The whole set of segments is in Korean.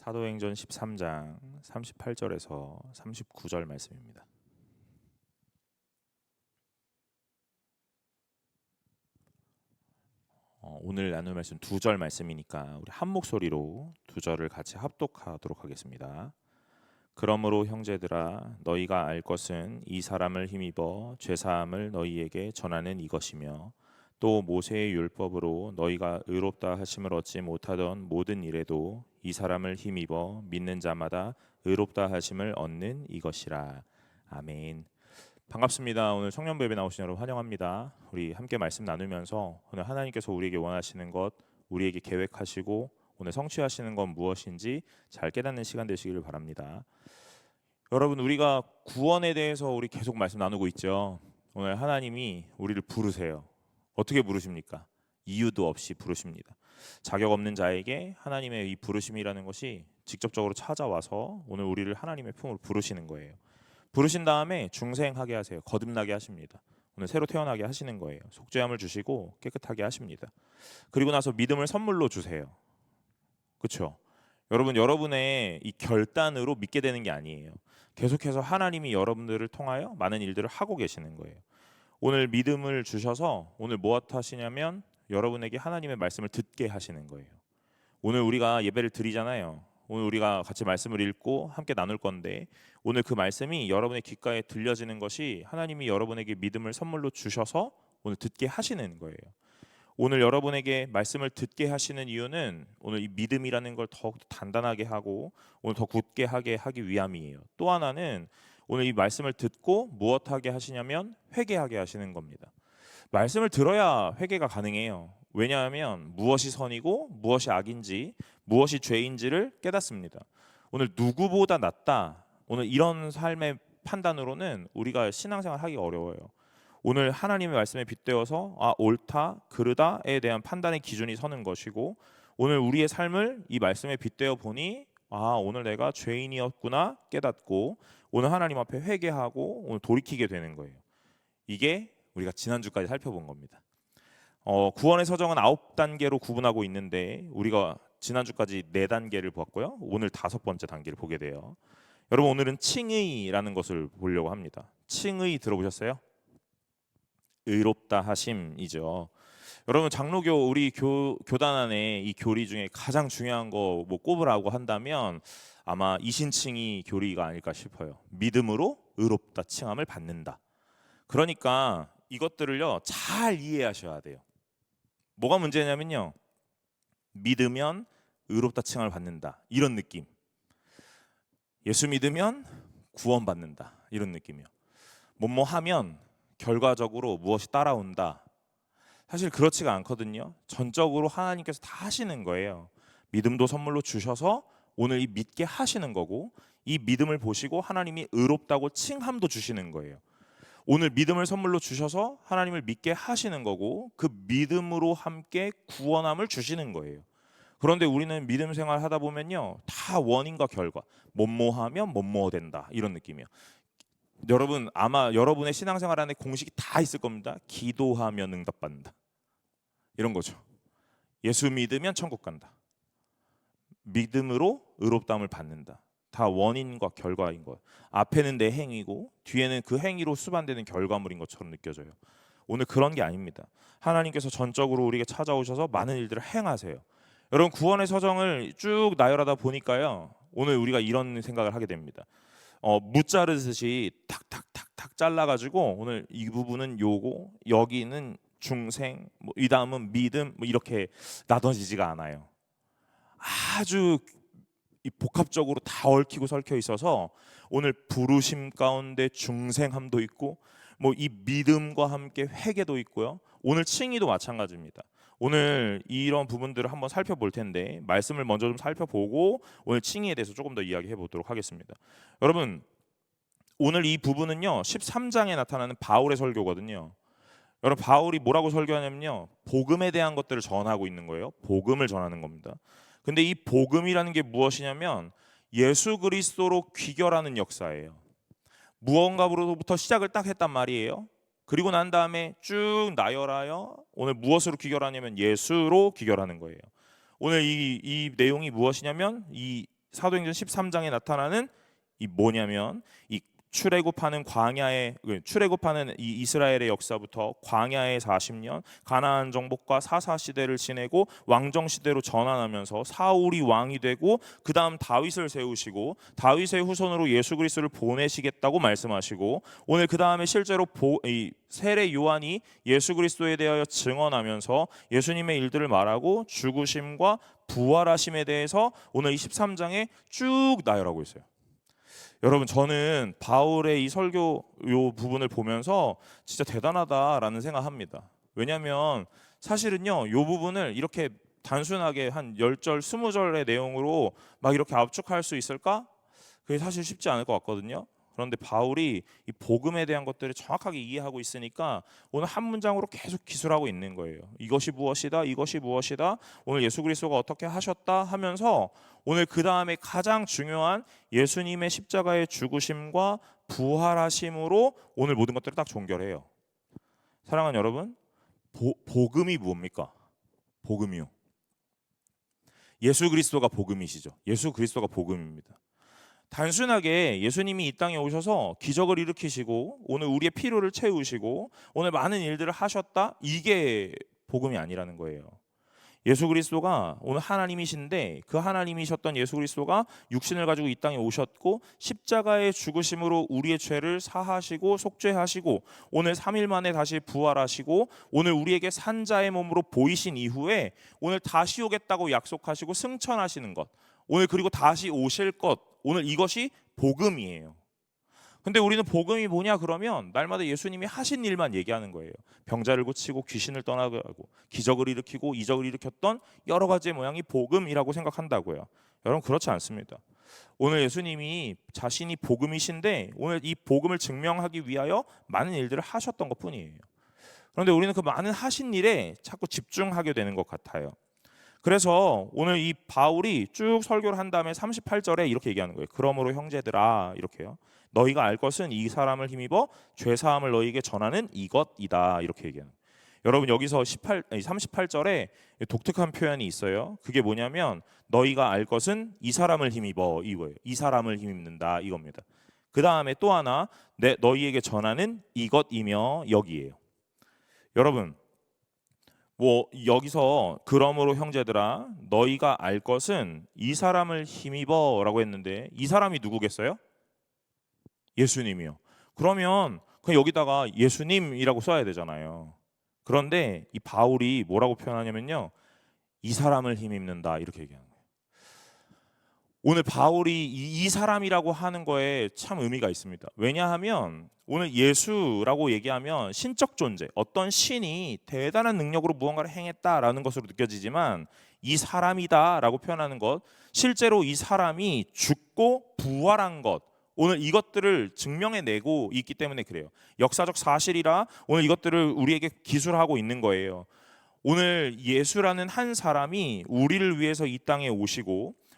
사도행전 13장 38절에서 39절 말씀입니다. 오늘 나눌 말씀 두 절 말씀이니까 우리 한 목소리로 두 절을 같이 합독하도록 하겠습니다. 그러므로 형제들아 너희가 알 것은 이 사람을 힘입어 죄사함을 너희에게 전하는 이것이며 또 모세의 율법으로 너희가 의롭다 하심을 얻지 못하던 모든 일에도 이 사람을 힘입어 믿는 자마다 의롭다 하심을 얻는 이것이라. 아멘. 반갑습니다. 오늘 청년부 예배 나오신 여러분 환영합니다. 우리 함께 말씀 나누면서 오늘 하나님께서 우리에게 원하시는 것, 우리에게 계획하시고 오늘 성취하시는 건 무엇인지 잘 깨닫는 시간 되시기를 바랍니다. 여러분, 우리가 구원에 대해서 우리 계속 말씀 나누고 있죠. 오늘 하나님이 우리를 부르세요. 어떻게 부르십니까? 이유도 없이 부르십니다. 자격 없는 자에게 하나님의 이 부르심이라는 것이 직접적으로 찾아와서 오늘 우리를 하나님의 품으로 부르시는 거예요. 부르신 다음에 중생하게 하세요. 거듭나게 하십니다. 오늘 새로 태어나게 하시는 거예요. 속죄함을 주시고 깨끗하게 하십니다. 그리고 나서 믿음을 선물로 주세요. 그렇죠? 여러분, 여러분의 이 결단으로 믿게 되는 게 아니에요. 계속해서 하나님이 여러분들을 통하여 많은 일들을 하고 계시는 거예요. 오늘 믿음을 주셔서 오늘 무엇 하시냐면 여러분에게 하나님의 말씀을 듣게 하시는 거예요. 오늘 우리가 예배를 드리잖아요. 오늘 우리가 같이 말씀을 읽고 함께 나눌 건데 오늘 그 말씀이 여러분의 귓가에 들려지는 것이 하나님이 여러분에게 믿음을 선물로 주셔서 오늘 듣게 하시는 거예요. 오늘 여러분에게 말씀을 듣게 하시는 이유는 오늘 이 믿음이라는 걸 더욱 단단하게 하고 오늘 더 굳게 하기 위함이에요. 또 하나는 오늘 이 말씀을 듣고 무엇하게 하시냐면 회개하게 하시는 겁니다. 말씀을 들어야 회개가 가능해요. 왜냐하면 무엇이 선이고 무엇이 악인지 무엇이 죄인지를 깨닫습니다. 오늘 누구보다 낫다. 오늘 이런 삶의 판단으로는 우리가 신앙생활 하기 어려워요. 오늘 하나님의 말씀에 빗대어서 옳다, 그르다에 대한 판단의 기준이 서는 것이고 오늘 우리의 삶을 이 말씀에 빗대어 보니 오늘 내가 죄인이었구나 깨닫고 오늘 하나님 앞에 회개하고 오늘 돌이키게 되는 거예요. 이게 우리가 지난주까지 살펴본 겁니다. 구원의 서정은 9단계로 구분하고 있는데 우리가 지난주까지 4단계를 보았고요. 오늘 5번째 단계를 보게 돼요. 여러분, 오늘은 칭의라는 것을 보려고 합니다. 칭의 들어보셨어요? 의롭다 하심이죠. 여러분, 장로교 우리 교단 안에 이 교리 중에 가장 중요한 거 뭐 꼽으라고 한다면 아마 이신칭의 교리가 아닐까 싶어요. 믿음으로 의롭다 칭함을 받는다. 그러니까 이것들을요 잘 이해하셔야 돼요. 뭐가 문제냐면요, 믿으면 의롭다 칭함을 받는다 이런 느낌, 예수 믿으면 구원받는다 이런 느낌이요. 뭐뭐 하면 결과적으로 무엇이 따라온다. 사실 그렇지가 않거든요. 전적으로 하나님께서 다 하시는 거예요. 믿음도 선물로 주셔서 오늘 이 믿게 하시는 거고 이 믿음을 보시고 하나님이 의롭다고 칭함도 주시는 거예요. 오늘 믿음을 선물로 주셔서 하나님을 믿게 하시는 거고 그 믿음으로 함께 구원함을 주시는 거예요. 그런데 우리는 믿음 생활 하다 보면요 다 원인과 결과, 뭐뭐하면 뭐뭐 된다 이런 느낌이에요. 여러분, 아마 여러분의 신앙생활 안에 공식이 다 있을 겁니다. 기도하면 응답받는다 이런 거죠. 예수 믿으면 천국 간다, 믿음으로 의롭다함을 받는다. 다 원인과 결과인 거예요. 앞에는 내 행위고 뒤에는 그 행위로 수반되는 결과물인 것처럼 느껴져요. 오늘 그런 게 아닙니다. 하나님께서 전적으로 우리에게 찾아오셔서 많은 일들을 행하세요. 여러분, 구원의 서정을 쭉 나열하다 보니까요 오늘 우리가 이런 생각을 하게 됩니다. 무 자르듯이 탁탁탁탁 잘라가지고 오늘 이 부분은 요고 여기는 중생 이 다음은 믿음 이렇게 나눠지지가 않아요. 아주 복합적으로 다 얽히고 설켜 있어서 오늘 부르심 가운데 중생함도 있고 이 믿음과 함께 회개도 있고요. 오늘 칭의도 마찬가지입니다. 오늘 이런 부분들을 한번 살펴볼 텐데 말씀을 먼저 좀 살펴보고 오늘 칭의에 대해서 조금 더 이야기해 보도록 하겠습니다. 여러분, 오늘 이 부분은요 13장에 나타나는 바울의 설교거든요. 여러분, 바울이 뭐라고 설교하냐면요 복음에 대한 것들을 전하고 있는 거예요. 복음을 전하는 겁니다. 근데 이 복음이라는 게 무엇이냐면 예수 그리스도로 귀결하는 역사예요. 무언가로부터 시작을 딱 했단 말이에요. 그리고 난 다음에 쭉 나열하여 오늘 무엇으로 귀결하냐면 예수로 귀결하는 거예요. 오늘 이 내용이 무엇이냐면 이 사도행전 13장에 나타나는 이 뭐냐면 이 출애굽하는 이 이스라엘의 역사부터 광야의 40년, 가나안 정복과 사사 시대를 지내고 왕정 시대로 전환하면서 사울이 왕이 되고 그 다음 다윗을 세우시고 다윗의 후손으로 예수 그리스도를 보내시겠다고 말씀하시고 오늘 그 다음에 실제로 세례 요한이 예수 그리스도에 대하여 증언하면서 예수님의 일들을 말하고 죽으심과 부활하심에 대해서 오늘 23장에 쭉 나열하고 있어요. 여러분, 저는 바울의 이 설교 요 부분을 보면서 진짜 대단하다라는 생각합니다. 왜냐하면 사실은요, 요 부분을 이렇게 단순하게 한 10절, 20절의 내용으로 막 이렇게 압축할 수 있을까? 그게 사실 쉽지 않을 것 같거든요. 그런데 바울이 이 복음에 대한 것들을 정확하게 이해하고 있으니까 오늘 한 문장으로 계속 기술하고 있는 거예요. 이것이 무엇이다, 이것이 무엇이다, 오늘 예수 그리스도가 어떻게 하셨다 하면서 오늘 그 다음에 가장 중요한 예수님의 십자가의 죽으심과 부활하심으로 오늘 모든 것들을 딱 종결해요. 사랑하는 여러분, 복음이 뭡니까? 복음이요. 예수 그리스도가 복음이시죠. 예수 그리스도가 복음입니다. 단순하게 예수님이 이 땅에 오셔서 기적을 일으키시고 오늘 우리의 필요를 채우시고 오늘 많은 일들을 하셨다, 이게 복음이 아니라는 거예요. 예수 그리스도가 오늘 하나님이신데 그 하나님이셨던 예수 그리스도가 육신을 가지고 이 땅에 오셨고 십자가의 죽으심으로 우리의 죄를 사하시고 속죄하시고 오늘 3일 만에 다시 부활하시고 오늘 우리에게 산자의 몸으로 보이신 이후에 오늘 다시 오겠다고 약속하시고 승천하시는 것, 오늘 그리고 다시 오실 것, 오늘 이것이 복음이에요. 근데 우리는 복음이 뭐냐 그러면 날마다 예수님이 하신 일만 얘기하는 거예요. 병자를 고치고 귀신을 떠나게 하고 기적을 일으키고 이적을 일으켰던 여러 가지의 모양이 복음이라고 생각한다고요. 여러분, 그렇지 않습니다. 오늘 예수님이 자신이 복음이신데 오늘 이 복음을 증명하기 위하여 많은 일들을 하셨던 것뿐이에요. 그런데 우리는 그 많은 하신 일에 자꾸 집중하게 되는 것 같아요. 그래서 오늘 이 바울이 쭉 설교를 한 다음에 38절에 이렇게 얘기하는 거예요. 그러므로 형제들아, 이렇게요. 너희가 알 것은 이 사람을 힘입어 죄 사함을 너희에게 전하는 이것이다, 이렇게 얘기하는 거예요. 여러분, 여기서 38절에 독특한 표현이 있어요. 그게 뭐냐면 너희가 알 것은 이 사람을 힘입어, 이거예요. 이 사람을 힘입는다, 이겁니다. 그 다음에 또 하나, 너희에게 전하는 이것이며 여기에요. 여러분, 여기서 그러므로 형제들아 너희가 알 것은 이 사람을 힘입어라고 했는데 이 사람이 누구겠어요? 예수님이요. 그러면 그냥 여기다가 예수님이라고 써야 되잖아요. 그런데 이 바울이 뭐라고 표현하냐면요, 이 사람을 힘입는다, 이렇게 얘기하는 거예요. 오늘 바울이 이 사람이라고 하는 거에 참 의미가 있습니다. 왜냐하면 오늘 예수라고 얘기하면 신적 존재, 어떤 신이 대단한 능력으로 무언가를 행했다라는 것으로 느껴지지만 이 사람이다라고 표현하는 것, 실제로 이 사람이 죽고 부활한 것, 오늘 이것들을 증명해내고 있기 때문에 그래요. 역사적 사실이라 오늘 이것들을 우리에게 기술하고 있는 거예요. 오늘 예수라는 한 사람이 우리를 위해서 이 땅에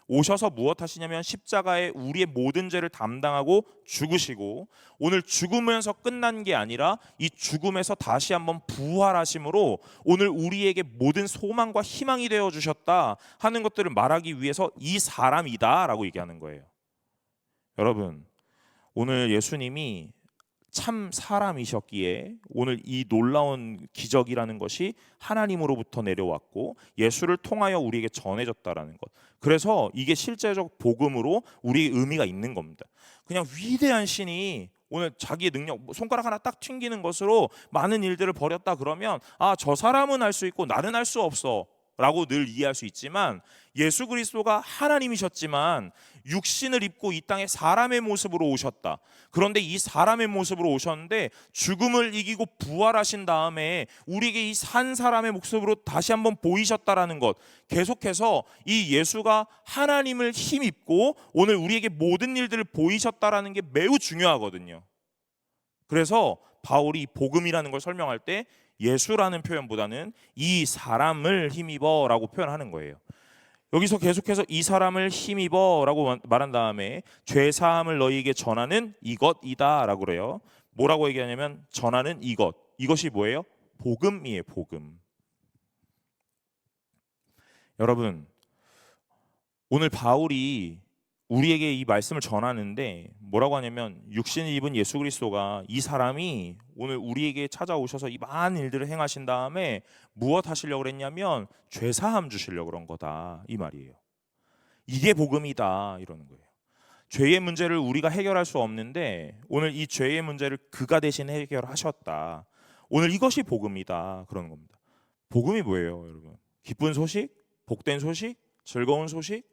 오셔서 무엇 하시냐면 십자가에 우리의 모든 죄를 담당하고 죽으시고 오늘 죽으면서 끝난 게 아니라 이 죽음에서 다시 한번 부활하심으로 오늘 우리에게 모든 소망과 희망이 되어 주셨다 하는 것들을 말하기 위해서 이 사람이다 라고 얘기하는 거예요. 여러분, 오늘 예수님이 참 사람이셨기에 오늘 이 놀라운 기적이라는 것이 하나님으로부터 내려왔고 예수를 통하여 우리에게 전해졌다라는 것, 그래서 이게 실제적 복음으로 우리의 의미가 있는 겁니다. 그냥 위대한 신이 오늘 자기의 능력, 손가락 하나 딱 튕기는 것으로 많은 일들을 벌였다 그러면 저 사람은 할 수 있고 나는 할 수 없어 라고 늘 이해할 수 있지만 예수 그리스도가 하나님이셨지만 육신을 입고 이 땅에 사람의 모습으로 오셨다. 그런데 이 사람의 모습으로 오셨는데 죽음을 이기고 부활하신 다음에 우리에게 이 산 사람의 모습으로 다시 한번 보이셨다라는 것, 계속해서 이 예수가 하나님을 힘입고 오늘 우리에게 모든 일들을 보이셨다라는 게 매우 중요하거든요. 그래서 바울이 복음이라는 걸 설명할 때 예수라는 표현보다는 이 사람을 힘입어라고 표현하는 거예요. 여기서 계속해서 이 사람을 힘입어라고 말한 다음에 죄 사함을 너희에게 전하는 이것이다라고 그래요. 뭐라고 얘기하냐면 전하는 이것이 뭐예요? 복음이에요. 복음. 여러분, 오늘 바울이 우리에게 이 말씀을 전하는데 뭐라고 하냐면 육신을 입은 예수 그리스도가 이 사람이 오늘 우리에게 찾아오셔서 이 많은 일들을 행하신 다음에 무엇 하시려고 그랬냐면 죄사함 주시려고 그런 거다 이 말이에요. 이게 복음이다 이러는 거예요. 죄의 문제를 우리가 해결할 수 없는데 오늘 이 죄의 문제를 그가 대신 해결하셨다. 오늘 이것이 복음이다 그러는 겁니다. 복음이 뭐예요, 여러분? 기쁜 소식, 복된 소식, 즐거운 소식.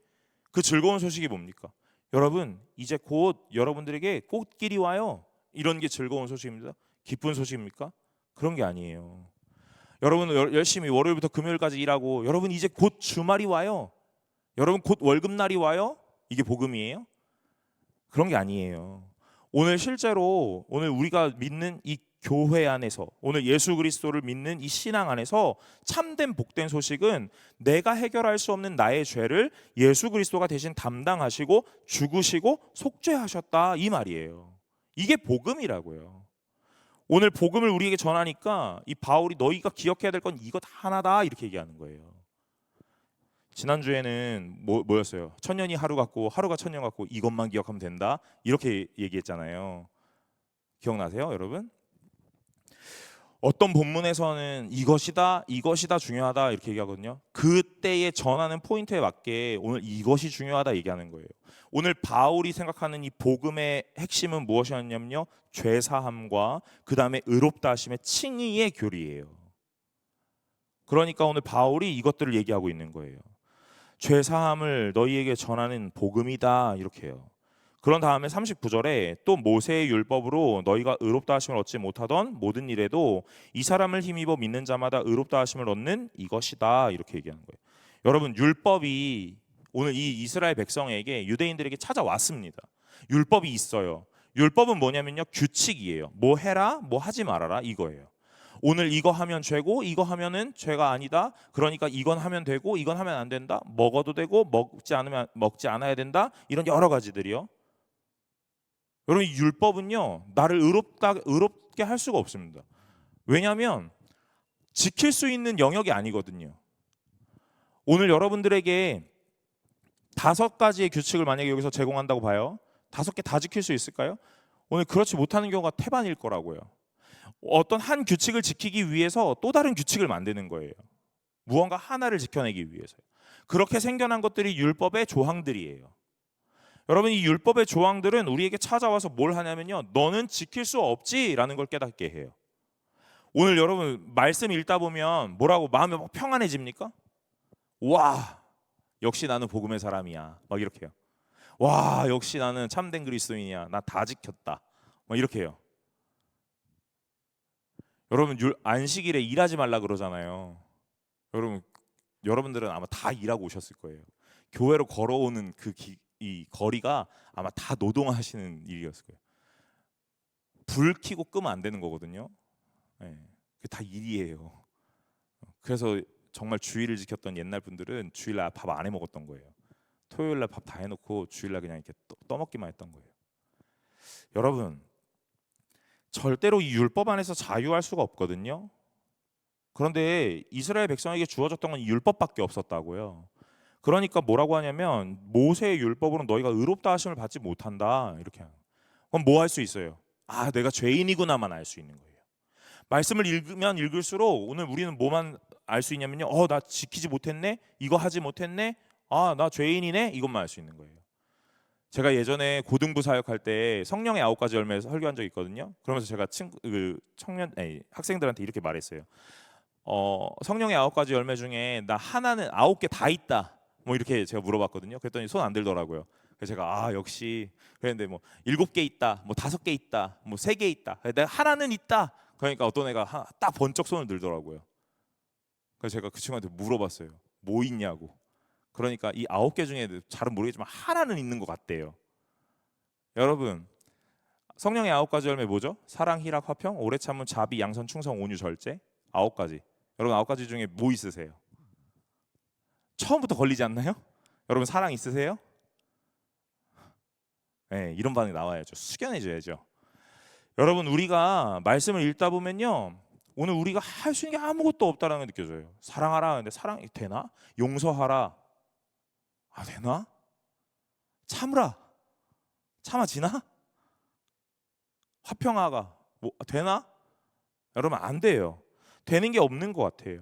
그 즐거운 소식이 뭡니까? 여러분, 이제 곧 여러분들에게 꽃길이 와요. 이런 게 즐거운 소식입니다. 기쁜 소식입니까? 그런 게 아니에요. 여러분 열심히 월요일부터 금요일까지 일하고 여러분 이제 곧 주말이 와요. 여러분 곧 월급날이 와요. 이게 복음이에요? 그런 게 아니에요. 오늘 실제로 오늘 우리가 믿는 이 교회 안에서 오늘 예수 그리스도를 믿는 이 신앙 안에서 참된 복된 소식은 내가 해결할 수 없는 나의 죄를 예수 그리스도가 대신 담당하시고 죽으시고 속죄하셨다 이 말이에요. 이게 복음이라고요. 오늘 복음을 우리에게 전하니까 이 바울이 너희가 기억해야 될 건 이것 하나다 이렇게 얘기하는 거예요. 지난주에는 뭐였어요? 천년이 하루 같고 하루가 천년 같고 이것만 기억하면 된다 이렇게 얘기했잖아요. 기억나세요, 여러분? 어떤 본문에서는 이것이다 중요하다 이렇게 얘기하거든요. 그때에 전하는 포인트에 맞게 오늘 이것이 중요하다 얘기하는 거예요. 오늘 바울이 생각하는 이 복음의 핵심은 무엇이었냐면요, 죄사함과 그 다음에 의롭다 하심의 칭의의 교리예요. 그러니까 오늘 바울이 이것들을 얘기하고 있는 거예요. 죄사함을 너희에게 전하는 복음이다 이렇게 해요. 그런 다음에 39절에 또 모세의 율법으로 너희가 의롭다 하심을 얻지 못하던 모든 일에도 이 사람을 힘입어 믿는 자마다 의롭다 하심을 얻는 이것이다 이렇게 얘기하는 거예요. 여러분 율법이 오늘 이 이스라엘 백성에게 유대인들에게 찾아왔습니다. 율법이 있어요. 율법은 뭐냐면요, 규칙이에요. 뭐 해라 뭐 하지 말아라 이거예요. 오늘 이거 하면 죄고 이거 하면은 죄가 아니다. 그러니까 이건 하면 되고 이건 하면 안 된다. 먹어도 되고 먹지 않아야 된다. 이런 여러 가지들이요. 여러분 율법은요 나를 의롭게 할 수가 없습니다. 왜냐하면 지킬 수 있는 영역이 아니거든요. 오늘 여러분들에게 5가지의 규칙을 만약에 여기서 제공한다고 봐요. 5개 다 지킬 수 있을까요? 오늘 그렇지 못하는 경우가 태반일 거라고요. 어떤 한 규칙을 지키기 위해서 또 다른 규칙을 만드는 거예요. 무언가 하나를 지켜내기 위해서요. 그렇게 생겨난 것들이 율법의 조항들이에요. 여러분 이 율법의 조항들은 우리에게 찾아와서 뭘 하냐면요, 너는 지킬 수 없지라는 걸 깨닫게 해요. 오늘 여러분 말씀 읽다 보면 뭐라고 마음이 막 평안해집니까? 와 역시 나는 복음의 사람이야 막 이렇게 해요. 와 역시 나는 참된 그리스도인이야, 나 다 지켰다 막 이렇게 해요. 여러분 안식일에 일하지 말라 그러잖아요. 여러분들은 아마 다 일하고 오셨을 거예요. 교회로 걸어오는 이 거리가 아마 다 노동하시는 일이었을 거예요. 불 켜고 끄면 안 되는 거거든요. 네, 그게 다 일이에요. 그래서 정말 주일을 지켰던 옛날 분들은 주일날 밥 안 해 먹었던 거예요. 토요일날 밥 다 해놓고 주일날 그냥 이렇게 떠먹기만 했던 거예요. 여러분 절대로 이 율법 안에서 자유할 수가 없거든요. 그런데 이스라엘 백성에게 주어졌던 건 율법밖에 없었다고요. 그러니까 뭐라고 하냐면 모세의 율법으로 너희가 의롭다 하심을 받지 못한다 이렇게 하는. 그럼 뭐 할 수 있어요? 아 내가 죄인이구나만 알 수 있는 거예요. 말씀을 읽으면 읽을수록 오늘 우리는 뭐만 알 수 있냐면요, 나 지키지 못했네, 이거 하지 못했네, 나 죄인이네, 이것만 알 수 있는 거예요. 제가 예전에 고등부 사역할 때 성령의 9가지 열매에서 설교한 적이 있거든요. 그러면서 제가 학생들한테 이렇게 말했어요. 성령의 9가지 열매 중에 나 하나는 9개 다 있다 뭐 이렇게 제가 물어봤거든요. 그랬더니 손 안 들더라고요. 그래서 제가 역시 그랬는데 뭐 7개 있다, 뭐 5개 있다, 뭐 3개 있다, 내가 하나는 있다. 그러니까 어떤 애가 딱 번쩍 손을 들더라고요. 그래서 제가 그 친구한테 물어봤어요. 뭐 있냐고. 그러니까 이 9개 중에 잘은 모르겠지만 하나는 있는 것 같대요. 여러분 성령의 9가지 열매 뭐죠? 사랑, 희락, 화평, 오래 참음, 자비, 양선, 충성, 온유, 절제. 9가지. 여러분 9가지 중에 뭐 있으세요? 처음부터 걸리지 않나요? 여러분 사랑 있으세요? 네, 이런 반응이 나와야죠. 숙연해져야죠. 여러분 우리가 말씀을 읽다 보면요, 오늘 우리가 할 수 있는 게 아무것도 없다라는 게 느껴져요. 사랑하라. 근데 사랑이 되나? 용서하라. 되나? 참으라. 참아지나? 화평하가 뭐 되나? 여러분 안 돼요. 되는 게 없는 것 같아요.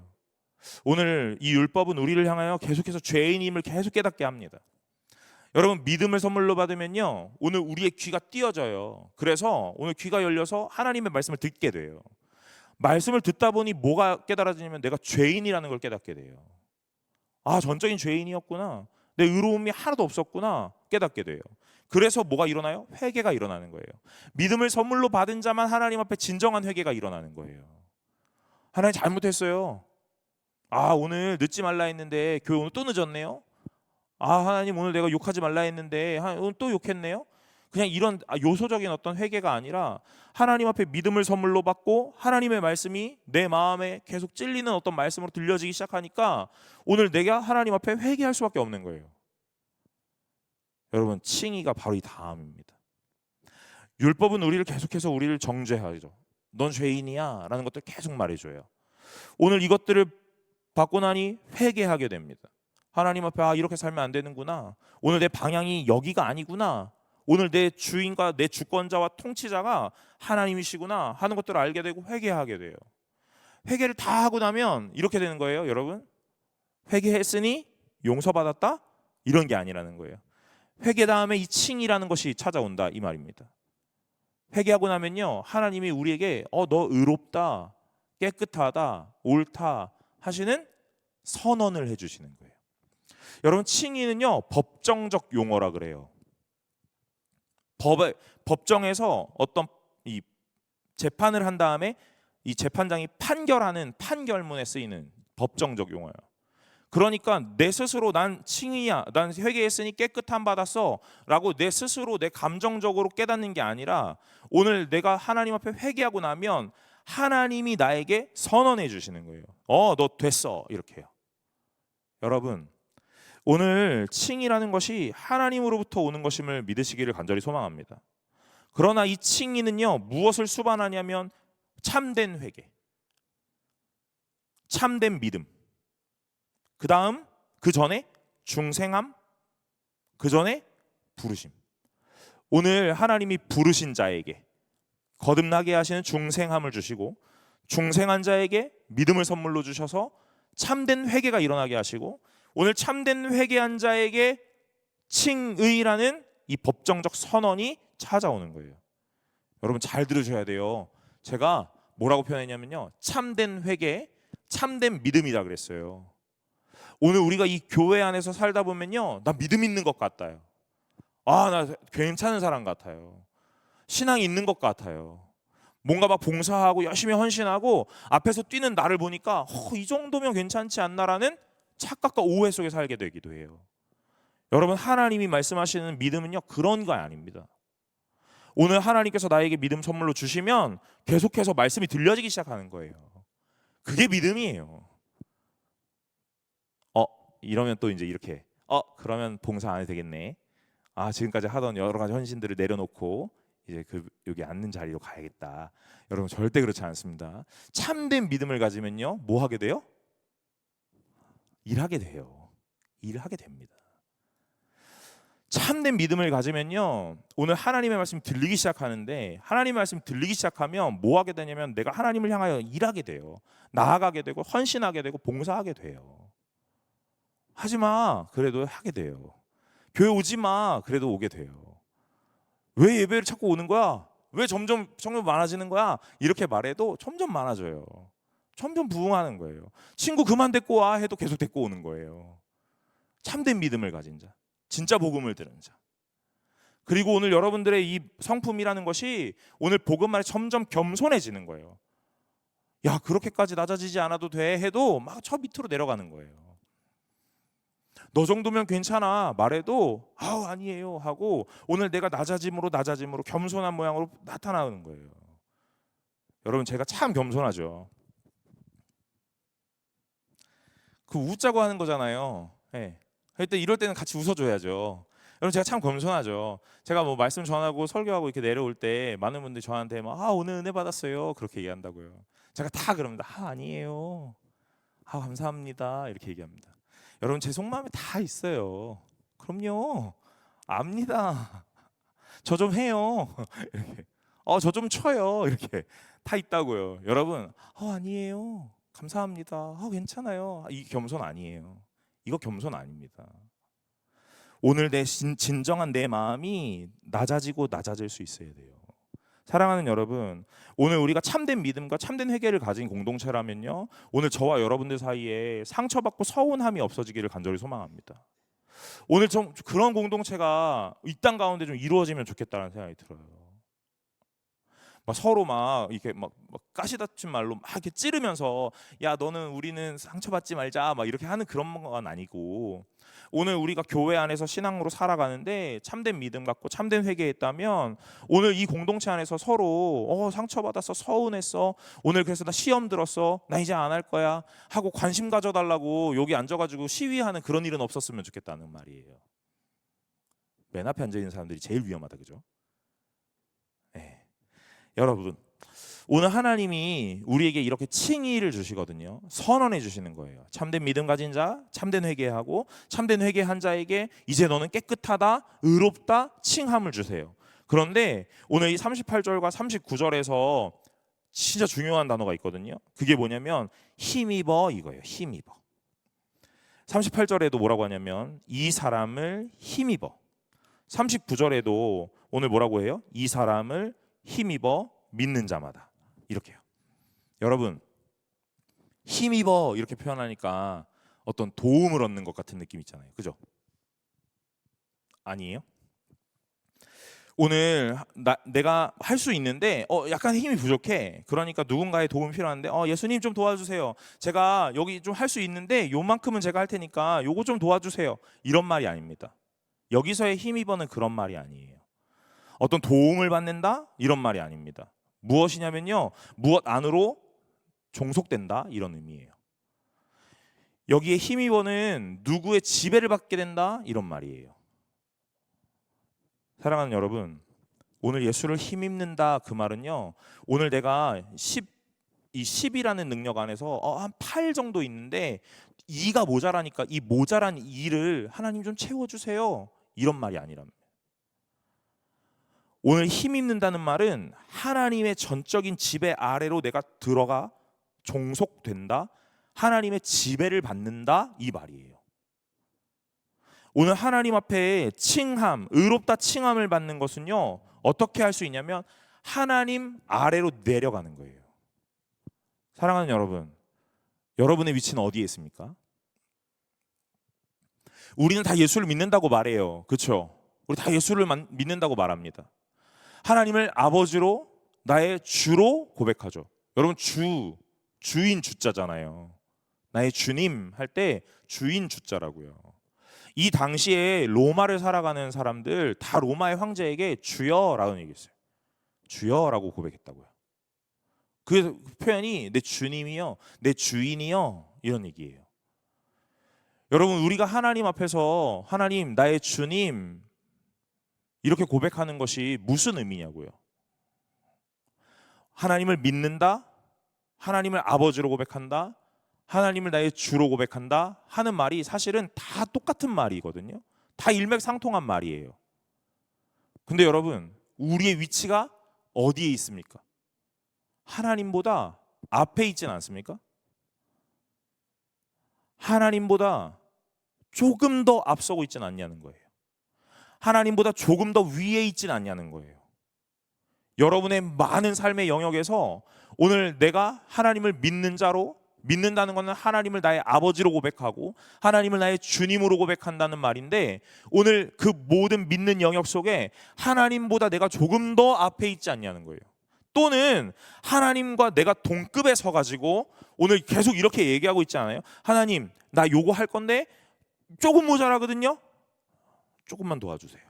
오늘 이 율법은 우리를 향하여 계속해서 죄인임을 계속 깨닫게 합니다. 여러분 믿음을 선물로 받으면요 오늘 우리의 귀가 띄어져요. 그래서 오늘 귀가 열려서 하나님의 말씀을 듣게 돼요. 말씀을 듣다 보니 뭐가 깨달아지냐면 내가 죄인이라는 걸 깨닫게 돼요. 아, 전적인 죄인이었구나. 내 의로움이 하나도 없었구나 깨닫게 돼요. 그래서 뭐가 일어나요? 회개가 일어나는 거예요. 믿음을 선물로 받은 자만 하나님 앞에 진정한 회개가 일어나는 거예요. 하나님 잘못했어요. 아, 오늘 늦지 말라 했는데 교회 오늘 또 늦었네요. 아, 하나님 오늘 내가 욕하지 말라 했는데 오늘 또 욕했네요. 그냥 이런 요소적인 어떤 회개가 아니라 하나님 앞에 믿음을 선물로 받고 하나님의 말씀이 내 마음에 계속 찔리는 어떤 말씀으로 들려지기 시작하니까 오늘 내가 하나님 앞에 회개할 수밖에 없는 거예요. 여러분 칭의가 바로 이 다음입니다. 율법은 우리를 계속해서 우리를 정죄하죠. 넌 죄인이야 라는 것들 계속 말해줘요. 오늘 이것들을 받고 나니 회개하게 됩니다. 하나님 앞에 이렇게 살면 안 되는구나. 오늘 내 방향이 여기가 아니구나. 오늘 내 주인과 내 주권자와 통치자가 하나님이시구나 하는 것들을 알게 되고 회개하게 돼요. 회개를 다 하고 나면 이렇게 되는 거예요. 여러분 회개했으니 용서받았다? 이런 게 아니라는 거예요. 회개 다음에 이 칭이라는 것이 찾아온다 이 말입니다. 회개하고 나면요 하나님이 우리에게 너 의롭다, 깨끗하다, 옳다 하시는 선언을 해주시는 거예요. 여러분 칭의는요 법정적 용어라 그래요. 법정에서 어떤 이 재판을 한 다음에 이 재판장이 판결하는 판결문에 쓰이는 법정적 용어예요. 그러니까 내 스스로 난 칭의야, 난 회개했으니 깨끗함 받았어 라고 내 스스로 내 감정적으로 깨닫는 게 아니라 오늘 내가 하나님 앞에 회개하고 나면 하나님이 나에게 선언해 주시는 거예요. 너 됐어 이렇게요. 여러분 오늘 칭의라는 것이 하나님으로부터 오는 것임을 믿으시기를 간절히 소망합니다. 그러나 이 칭의는요 무엇을 수반하냐면 참된 회개, 참된 믿음, 그 다음 그 전에 중생함, 그 전에 부르심. 오늘 하나님이 부르신 자에게 거듭나게 하시는 중생함을 주시고 중생한 자에게 믿음을 선물로 주셔서 참된 회개가 일어나게 하시고 오늘 참된 회개한 자에게 칭의라는 이 법정적 선언이 찾아오는 거예요. 여러분 잘 들으셔야 돼요. 제가 뭐라고 표현했냐면요 참된 회개, 참된 믿음이라 그랬어요. 오늘 우리가 이 교회 안에서 살다 보면요 나 믿음 있는 것 같아요. 나 괜찮은 사람 같아요. 신앙이 있는 것 같아요. 뭔가 막 봉사하고 열심히 헌신하고 앞에서 뛰는 나를 보니까 이 정도면 괜찮지 않나라는 착각과 오해 속에 살게 되기도 해요. 여러분 하나님이 말씀하시는 믿음은요 그런 거 아닙니다. 오늘 하나님께서 나에게 믿음 선물로 주시면 계속해서 말씀이 들려지기 시작하는 거예요. 그게 믿음이에요. 이러면 또 이제 이렇게 그러면 봉사 안 해도 되겠네. 지금까지 하던 여러 가지 헌신들을 내려놓고 이제 여기 앉는 자리로 가야겠다. 여러분 절대 그렇지 않습니다. 참된 믿음을 가지면요 뭐 하게 돼요? 일하게 돼요. 일하게 됩니다. 참된 믿음을 가지면요 오늘 하나님의 말씀 들리기 시작하는데 하나님의 말씀 들리기 시작하면 뭐 하게 되냐면 내가 하나님을 향하여 일하게 돼요. 나아가게 되고 헌신하게 되고 봉사하게 돼요. 하지마 그래도 하게 돼요. 교회 오지마 그래도 오게 돼요. 왜 예배를 찾고 오는 거야? 왜 점점 많아지는 거야? 이렇게 말해도 점점 많아져요. 점점 부흥하는 거예요. 친구 그만 데리고 와 해도 계속 데리고 오는 거예요. 참된 믿음을 가진 자, 진짜 복음을 들은 자. 그리고 오늘 여러분들의 이 성품이라는 것이 오늘 복음 안에 점점 겸손해지는 거예요. 야 그렇게까지 낮아지지 않아도 돼 해도 막 저 밑으로 내려가는 거예요. 너 정도면 괜찮아 말해도 아니에요 하고 오늘 내가 낮아짐으로 겸손한 모양으로 나타나는 거예요. 여러분 제가 참 겸손하죠. 그 웃자고 하는 거잖아요. 네. 이럴 때는 같이 웃어줘야죠. 여러분 제가 참 겸손하죠. 제가 뭐 말씀 전하고 설교하고 이렇게 내려올 때 많은 분들이 저한테 오늘 은혜 받았어요 그렇게 얘기한다고요. 제가 다 그럽니다. 아니에요. 감사합니다 이렇게 얘기합니다. 여러분 제 속마음에 다 있어요. 그럼요. 압니다. 저 좀 해요. 이렇게. 저 좀 쳐요. 이렇게 다 있다고요. 여러분, 아니에요. 감사합니다. 괜찮아요. 이 겸손 아니에요. 이거 겸손 아닙니다. 오늘 내 진정한 내 마음이 낮아지고 낮아질 수 있어야 돼요. 사랑하는 여러분, 오늘 우리가 참된 믿음과 참된 회개를 가진 공동체라면요, 오늘 저와 여러분들 사이에 상처받고 서운함이 없어지기를 간절히 소망합니다. 오늘 좀 그런 공동체가 이 땅 가운데 좀 이루어지면 좋겠다는 생각이 들어요. 막 서로 막 이렇게 막 가시다친 말로 막 이렇게 찌르면서 야 너는 우리는 상처받지 말자 막 이렇게 하는 그런 건 아니고, 오늘 우리가 교회 안에서 신앙으로 살아가는데 참된 믿음 갖고 참된 회개했다면 오늘 이 공동체 안에서 서로 상처받았어, 서운했어, 오늘 그래서 나 시험 들었어, 나 이제 안 할 거야 하고 관심 가져달라고 여기 앉아가지고 시위하는 그런 일은 없었으면 좋겠다는 말이에요. 맨 앞에 앉아 있는 사람들이 제일 위험하다, 그죠? 네. 여러분, 오늘 하나님이 우리에게 이렇게 칭의를 주시거든요. 선언해 주시는 거예요. 참된 믿음 가진 자, 참된 회개하고 참된 회개한 자에게 이제 너는 깨끗하다, 의롭다 칭함을 주세요. 그런데 오늘 이 38절과 39절에서 진짜 중요한 단어가 있거든요. 그게 뭐냐면 힘입어 이거예요. 힘입어. 38절에도 뭐라고 하냐면 이 사람을 힘입어. 39절에도 오늘 뭐라고 해요? 이 사람을 힘입어 믿는 자마다. 이렇게요. 여러분, 힘입어 이렇게 표현하니까 어떤 도움을 얻는 것 같은 느낌 있잖아요. 그죠? 아니에요? 오늘 내가 할 수 있는데 약간 힘이 부족해. 그러니까 누군가의 도움이 필요한데 예수님 좀 도와주세요. 제가 여기 좀 할 수 있는데 요만큼은 제가 할 테니까 요거 좀 도와주세요. 이런 말이 아닙니다. 여기서의 힘입어는 그런 말이 아니에요. 어떤 도움을 받는다? 이런 말이 아닙니다. 무엇이냐면요, 무엇 안으로 종속된다 이런 의미예요. 여기에 힘입어는 누구의 지배를 받게 된다 이런 말이에요. 사랑하는 여러분, 오늘 예수를 힘입는다 그 말은요, 오늘 내가 10이라는 능력 안에서 한 8 정도 있는데 2가 모자라니까 이 모자란 2를 하나님 좀 채워주세요 이런 말이 아니랍니다. 오늘 힘입는다는 말은 하나님의 전적인 지배 아래로 내가 들어가 종속된다, 하나님의 지배를 받는다 이 말이에요. 오늘 하나님 앞에 칭함, 의롭다 칭함을 받는 것은요, 어떻게 할 수 있냐면 하나님 아래로 내려가는 거예요. 사랑하는 여러분, 여러분의 위치는 어디에 있습니까? 우리는 다 예수를 믿는다고 말해요. 그렇죠? 우리 다 예수를 믿는다고 말합니다. 하나님을 아버지로, 나의 주로 고백하죠. 여러분, 주인 주자잖아요. 나의 주님 할 때 주인 주자라고요. 이 당시에 로마를 살아가는 사람들 다 로마의 황제에게 주여라는 얘기했어요. 주여라고 고백했다고요. 그 표현이 내 주님이요, 내 주인이요 이런 얘기예요. 여러분, 우리가 하나님 앞에서 하나님 나의 주님 이렇게 고백하는 것이 무슨 의미냐고요. 하나님을 믿는다, 하나님을 아버지로 고백한다, 하나님을 나의 주로 고백한다 하는 말이 사실은 다 똑같은 말이거든요. 다 일맥상통한 말이에요. 근데 여러분, 우리의 위치가 어디에 있습니까? 하나님보다 앞에 있지는 않습니까? 하나님보다 조금 더 앞서고 있지는 않냐는 거예요. 하나님보다 조금 더 위에 있지는 않냐는 거예요. 여러분의 많은 삶의 영역에서 오늘 내가 하나님을 믿는 자로, 믿는다는 것은 하나님을 나의 아버지로 고백하고 하나님을 나의 주님으로 고백한다는 말인데, 오늘 그 모든 믿는 영역 속에 하나님보다 내가 조금 더 앞에 있지 않냐는 거예요. 또는 하나님과 내가 동급에 서가지고 오늘 계속 이렇게 얘기하고 있지 않아요? 하나님, 나 요거 할 건데 조금 모자라거든요. 조금만 도와주세요.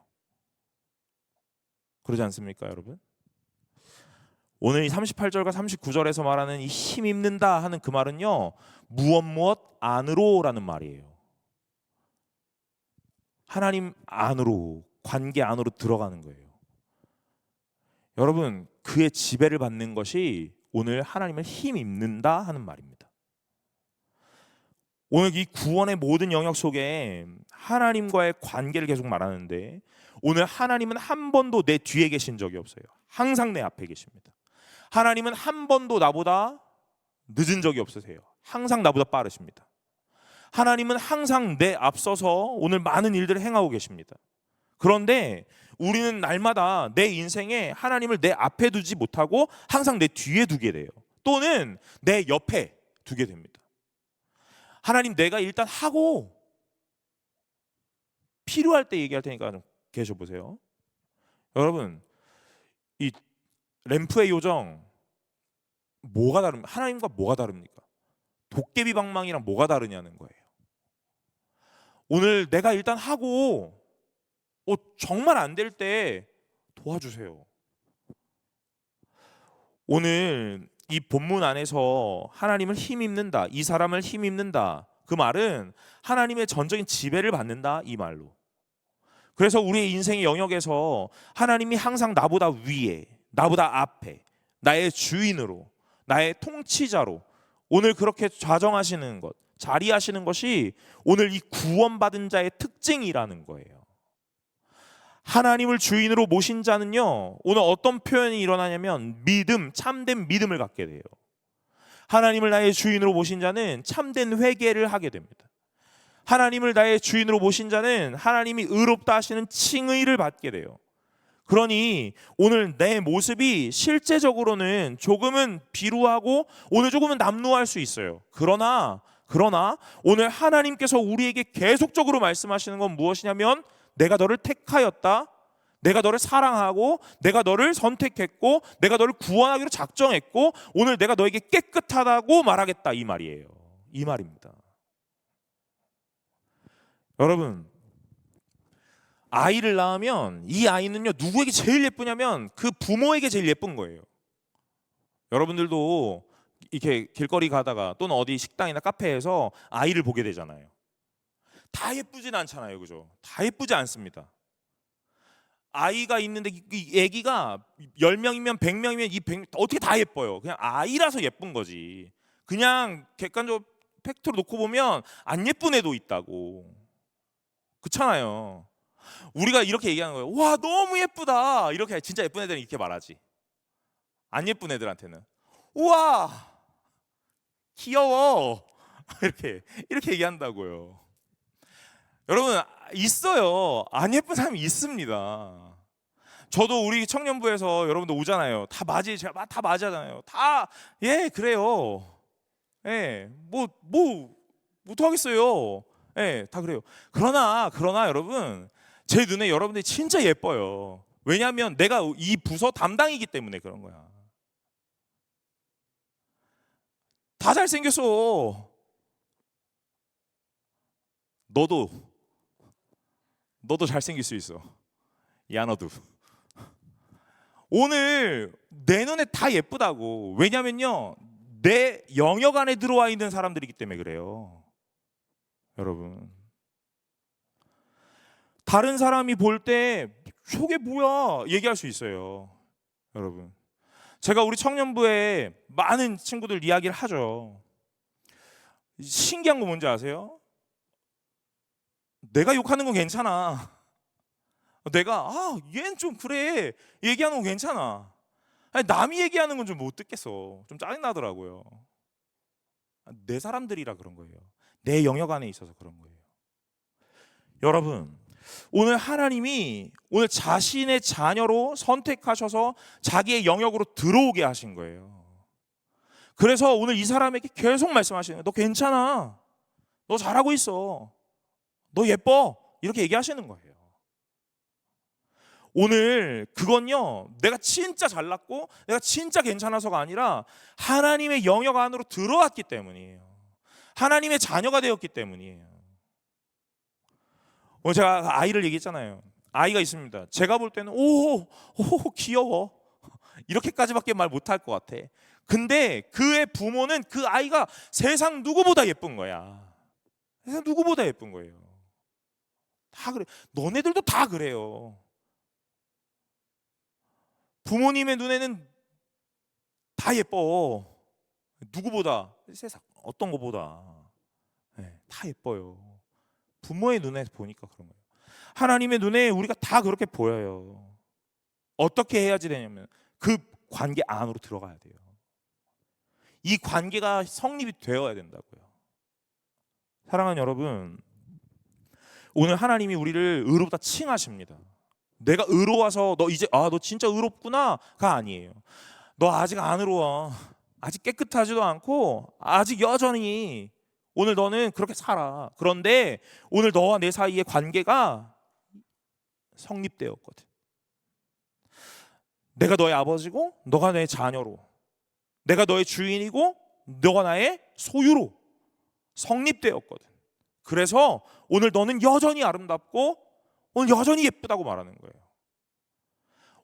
그러지 않습니까, 여러분? 오늘 이 38절과 39절에서 말하는 이 힘입는다 하는 그 말은요, 무엇 안으로라는 말이에요. 하나님 안으로, 관계 안으로 들어가는 거예요. 여러분, 그의 지배를 받는 것이 오늘 하나님을 힘입는다 하는 말입니다. 오늘 이 구원의 모든 영역 속에 하나님과의 관계를 계속 말하는데, 오늘 하나님은 한 번도 내 뒤에 계신 적이 없어요. 항상 내 앞에 계십니다. 하나님은 한 번도 나보다 늦은 적이 없으세요. 항상 나보다 빠르십니다. 하나님은 항상 내 앞서서 오늘 많은 일들을 행하고 계십니다. 그런데 우리는 날마다 내 인생에 하나님을 내 앞에 두지 못하고 항상 내 뒤에 두게 돼요. 또는 내 옆에 두게 됩니다. 하나님, 내가 일단 하고 필요할 때 얘기할 테니까 좀 계셔보세요. 여러분, 이 램프의 요정 뭐가 다릅니까? 하나님과 뭐가 다릅니까? 도깨비 방망이랑 뭐가 다르냐는 거예요. 오늘 내가 일단 하고 정말 안 될 때 도와주세요. 오늘 이 본문 안에서 하나님을 힘입는다, 이 사람을 힘입는다, 그 말은 하나님의 전적인 지배를 받는다, 이 말로. 그래서 우리의 인생의 영역에서 하나님이 항상 나보다 위에, 나보다 앞에, 나의 주인으로, 나의 통치자로 오늘 그렇게 좌정하시는 것, 자리하시는 것이 오늘 이 구원받은 자의 특징이라는 거예요. 하나님을 주인으로 모신 자는요, 오늘 어떤 표현이 일어나냐면 믿음, 참된 믿음을 갖게 돼요. 하나님을 나의 주인으로 모신 자는 참된 회개를 하게 됩니다. 하나님을 나의 주인으로 모신 자는 하나님이 의롭다 하시는 칭의를 받게 돼요. 그러니 오늘 내 모습이 실제적으로는 조금은 비루하고 오늘 조금은 남루할 수 있어요. 그러나 오늘 하나님께서 우리에게 계속적으로 말씀하시는 건 무엇이냐면, 내가 너를 택하였다, 내가 너를 사랑하고 내가 너를 선택했고 내가 너를 구원하기로 작정했고 오늘 내가 너에게 깨끗하다고 말하겠다, 이 말이에요. 이 말입니다. 여러분, 아이를 낳으면 이 아이는요, 누구에게 제일 예쁘냐면 그 부모에게 제일 예쁜 거예요. 여러분들도 이렇게 길거리 가다가 또는 어디 식당이나 카페에서 아이를 보게 되잖아요. 다 예쁘진 않잖아요, 그죠? 다 예쁘지 않습니다. 아이가 있는데 이 아기가 10명이면 100명이면 이 100, 어떻게 다 예뻐요? 그냥 아이라서 예쁜 거지. 그냥 객관적으로 팩트로 놓고 보면 안 예쁜 애도 있다고. 그렇잖아요. 우리가 이렇게 얘기하는 거예요. 와, 너무 예쁘다. 이렇게 진짜 예쁜 애들은 이렇게 말하지. 안 예쁜 애들한테는 우와, 귀여워. 이렇게 얘기한다고요. 여러분, 있어요. 안 예쁜 사람이 있습니다. 저도 우리 청년부에서 여러분들 오잖아요. 다 맞이, 제가 다 맞이하잖아요. 다 예, 그래요. 예, 어떡하겠어요. 예, 다 그래요. 그러나 여러분, 제 눈에 여러분들이 진짜 예뻐요. 왜냐하면 내가 이 부서 담당이기 때문에 그런 거야. 다 잘생겼어. 너도 잘생길 수 있어. 야, 너도. 오늘 내 눈에 다 예쁘다고. 왜냐면요, 내 영역 안에 들어와 있는 사람들이기 때문에 그래요. 여러분, 다른 사람이 볼 때 저게 뭐야 얘기할 수 있어요. 여러분, 제가 우리 청년부에 많은 친구들 이야기를 하죠. 신기한 거 뭔지 아세요? 내가 욕하는 건 괜찮아. 내가 얘는 좀 그래 얘기하는 건 괜찮아. 아니, 남이 얘기하는 건 좀 못 듣겠어. 좀 짜증나더라고요. 내 사람들이라 그런 거예요. 내 영역 안에 있어서 그런 거예요. 여러분, 오늘 하나님이 오늘 자신의 자녀로 선택하셔서 자기의 영역으로 들어오게 하신 거예요. 그래서 오늘 이 사람에게 계속 말씀하시는 거예요. 너 괜찮아. 너 잘하고 있어. 너 예뻐. 이렇게 얘기하시는 거예요. 오늘 그건요, 내가 진짜 잘났고 내가 진짜 괜찮아서가 아니라 하나님의 영역 안으로 들어왔기 때문이에요. 하나님의 자녀가 되었기 때문이에요. 오늘 제가 아이를 얘기했잖아요. 아이가 있습니다. 제가 볼 때는 오 귀여워 이렇게까지밖에 말 못할 것 같아. 근데 그의 부모는 그 아이가 세상 누구보다 예쁜 거야. 세상 누구보다 예쁜 거예요. 다 그래. 너네들도 다 그래요. 부모님의 눈에는 다 예뻐. 누구보다, 세상 어떤 거보다 다 예뻐요. 부모의 눈에 보니까 그런 거예요. 하나님의 눈에 우리가 다 그렇게 보여요. 어떻게 해야지 되냐면 그 관계 안으로 들어가야 돼요. 이 관계가 성립이 되어야 된다고요. 사랑하는 여러분, 오늘 하나님이 우리를 의롭다 칭하십니다. 내가 의로워서 너 이제 너 진짜 의롭구나가 아니에요. 너 아직 안 의로워. 아직 깨끗하지도 않고 아직 여전히 오늘 너는 그렇게 살아. 그런데 오늘 너와 내 사이의 관계가 성립되었거든. 내가 너의 아버지고 너가 내 자녀로, 내가 너의 주인이고 너가 나의 소유로 성립되었거든. 그래서 오늘 너는 여전히 아름답고 오늘 여전히 예쁘다고 말하는 거예요.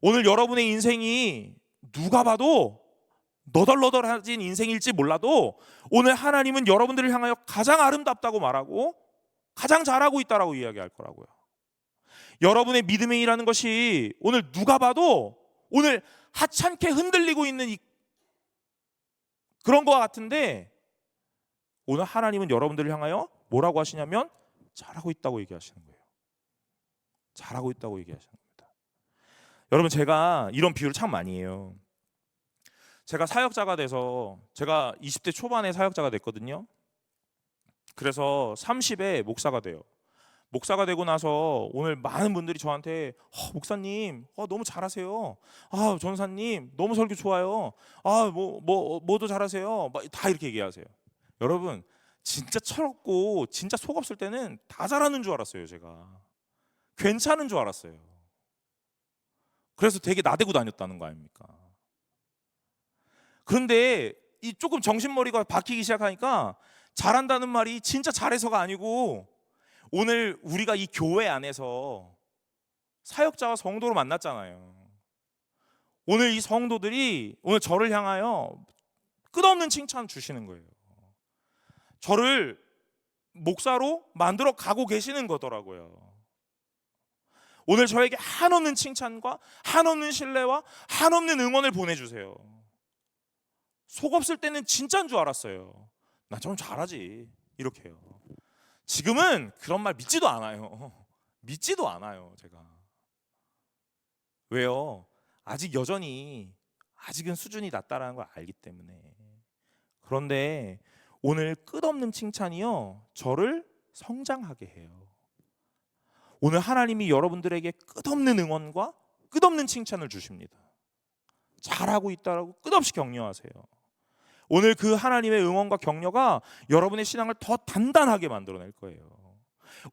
오늘 여러분의 인생이 누가 봐도 너덜너덜해진 인생일지 몰라도 오늘 하나님은 여러분들을 향하여 가장 아름답다고 말하고 가장 잘하고 있다라고 이야기할 거라고요. 여러분의 믿음의 일하는 것이 오늘 누가 봐도 오늘 하찮게 흔들리고 있는 그런 것 같은데 오늘 하나님은 여러분들을 향하여 뭐라고 하시냐면 잘하고 있다고 얘기하시는 거예요. 잘하고 있다고 얘기하시는 겁니다. 여러분, 제가 이런 비유를 참 많이 해요. 제가 사역자가 돼서 제가 20대 초반에 사역자가 됐거든요. 그래서 30에 목사가 돼요. 목사가 되고 나서 오늘 많은 분들이 저한테 목사님 너무 잘하세요. 전사님 너무 설교 좋아요. 뭐도 잘하세요. 다 이렇게 얘기하세요. 여러분, 진짜 철없고 진짜 속 없을 때는 다 잘하는 줄 알았어요. 제가 괜찮은 줄 알았어요. 그래서 되게 나대고 다녔다는 거 아닙니까? 그런데 이 조금 정신머리가 박히기 시작하니까 잘한다는 말이 진짜 잘해서가 아니고 오늘 우리가 이 교회 안에서 사역자와 성도로 만났잖아요. 오늘 이 성도들이 오늘 저를 향하여 끝없는 칭찬 주시는 거예요. 저를 목사로 만들어 가고 계시는 거더라고요. 오늘 저에게 한없는 칭찬과 한없는 신뢰와 한없는 응원을 보내주세요. 속 없을 때는 진짜인 줄 알았어요. 나 좀 잘하지 이렇게요. 지금은 그런 말 믿지도 않아요. 믿지도 않아요. 제가. 왜요? 아직 여전히 아직은 수준이 낮다라는 걸 알기 때문에. 그런데 오늘 끝없는 칭찬이요 저를 성장하게 해요. 오늘 하나님이 여러분들에게 끝없는 응원과 끝없는 칭찬을 주십니다. 잘하고 있다라고 끝없이 격려하세요. 오늘 그 하나님의 응원과 격려가 여러분의 신앙을 더 단단하게 만들어낼 거예요.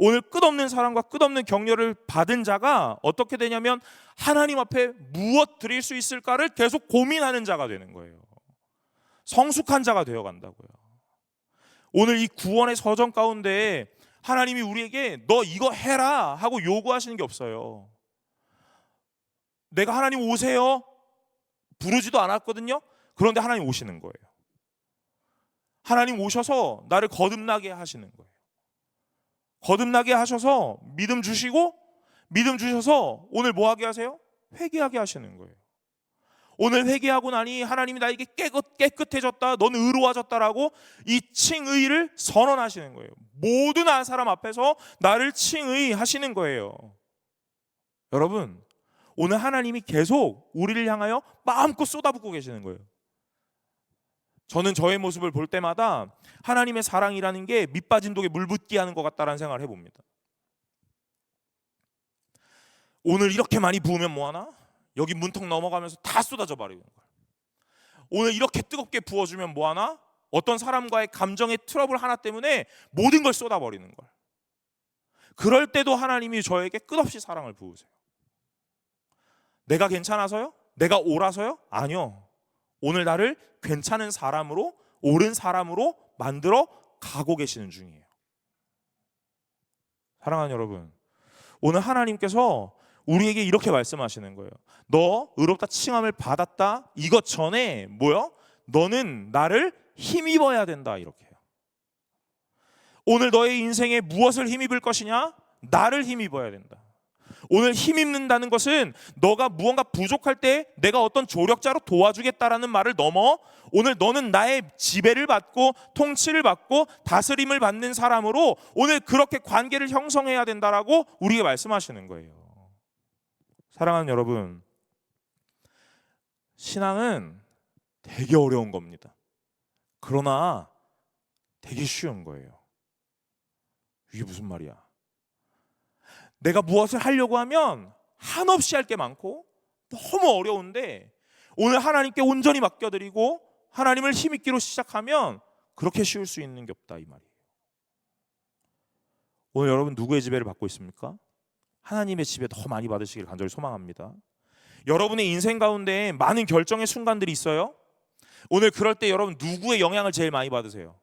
오늘 끝없는 사랑과 끝없는 격려를 받은 자가 어떻게 되냐면 하나님 앞에 무엇 드릴 수 있을까를 계속 고민하는 자가 되는 거예요. 성숙한 자가 되어간다고요. 오늘 이 구원의 서정 가운데 하나님이 우리에게 너 이거 해라 하고 요구하시는 게 없어요. 내가 하나님 오세요 부르지도 않았거든요. 그런데 하나님 오시는 거예요. 하나님 오셔서 나를 거듭나게 하시는 거예요. 거듭나게 하셔서 믿음 주시고 믿음 주셔서 오늘 뭐 하게 하세요? 회개하게 하시는 거예요. 오늘 회개하고 나니 하나님이 나에게 깨끗해졌다, 너는 의로워졌다라고 이 칭의를 선언하시는 거예요. 모든 사람 앞에서 나를 칭의하시는 거예요. 여러분, 오늘 하나님이 계속 우리를 향하여 마음껏 쏟아붓고 계시는 거예요. 저는 저의 모습을 볼 때마다 하나님의 사랑이라는 게 밑빠진 독에 물 붓기 하는 것 같다라는 생각을 해봅니다. 오늘 이렇게 많이 부으면 뭐하나? 여기 문턱 넘어가면서 다 쏟아져 버리는 거예요. 오늘 이렇게 뜨겁게 부어주면 뭐하나? 어떤 사람과의 감정의 트러블 하나 때문에 모든 걸 쏟아버리는 걸. 그럴 때도 하나님이 저에게 끝없이 사랑을 부으세요. 내가 괜찮아서요? 내가 옳아서요? 아니요. 오늘 나를 괜찮은 사람으로, 옳은 사람으로 만들어 가고 계시는 중이에요. 사랑하는 여러분, 오늘 하나님께서 우리에게 이렇게 말씀하시는 거예요. 너 의롭다 칭함을 받았다. 이것 전에 뭐요? 너는 나를 힘입어야 된다. 이렇게 해요. 오늘 너의 인생에 무엇을 힘입을 것이냐? 나를 힘입어야 된다. 오늘 힘입는다는 것은 너가 무언가 부족할 때 내가 어떤 조력자로 도와주겠다라는 말을 넘어 오늘 너는 나의 지배를 받고 통치를 받고 다스림을 받는 사람으로 오늘 그렇게 관계를 형성해야 된다라고 우리에게 말씀하시는 거예요. 사랑하는 여러분, 신앙은 되게 어려운 겁니다. 그러나 되게 쉬운 거예요. 이게 무슨 말이야? 내가 무엇을 하려고 하면 한없이 할 게 많고 너무 어려운데 오늘 하나님께 온전히 맡겨드리고 하나님을 힘입기로 시작하면 그렇게 쉬울 수 있는 게 없다 이 말이에요. 오늘 여러분 누구의 지배를 받고 있습니까? 하나님의 지배 더 많이 받으시길 간절히 소망합니다. 여러분의 인생 가운데 많은 결정의 순간들이 있어요. 오늘 그럴 때 여러분 누구의 영향을 제일 많이 받으세요?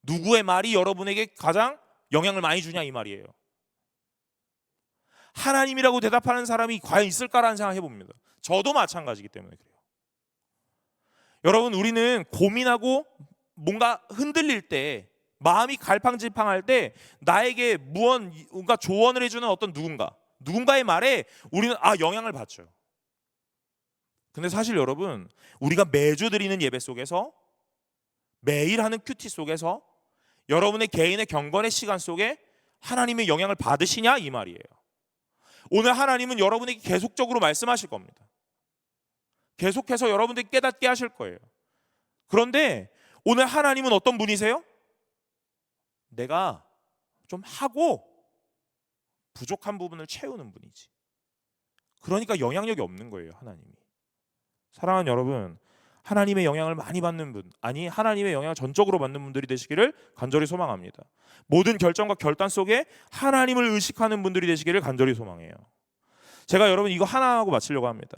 누구의 말이 여러분에게 가장 영향을 많이 주냐 이 말이에요. 하나님이라고 대답하는 사람이 과연 있을까라는 생각을 해봅니다. 저도 마찬가지이기 때문에 그래요. 여러분 우리는 고민하고 뭔가 흔들릴 때 마음이 갈팡질팡할 때 나에게 무언가 조언을 해주는 어떤 누군가의 말에 우리는 영향을 받죠. 근데 사실 여러분 우리가 매주 드리는 예배 속에서 매일 하는 큐티 속에서 여러분의 개인의 경건의 시간 속에 하나님의 영향을 받으시냐 이 말이에요. 오늘 하나님은 여러분에게 계속적으로 말씀하실 겁니다. 계속해서 여러분들이 깨닫게 하실 거예요. 그런데 오늘 하나님은 어떤 분이세요? 내가 좀 하고 부족한 부분을 채우는 분이지. 그러니까 영향력이 없는 거예요, 하나님이. 사랑하는 여러분, 하나님의 영향을 많이 받는 분, 아니 하나님의 영향을 전적으로 받는 분들이 되시기를 간절히 소망합니다. 모든 결정과 결단 속에 하나님을 의식하는 분들이 되시기를 간절히 소망해요. 제가 여러분 이거 하나 하고 마치려고 합니다.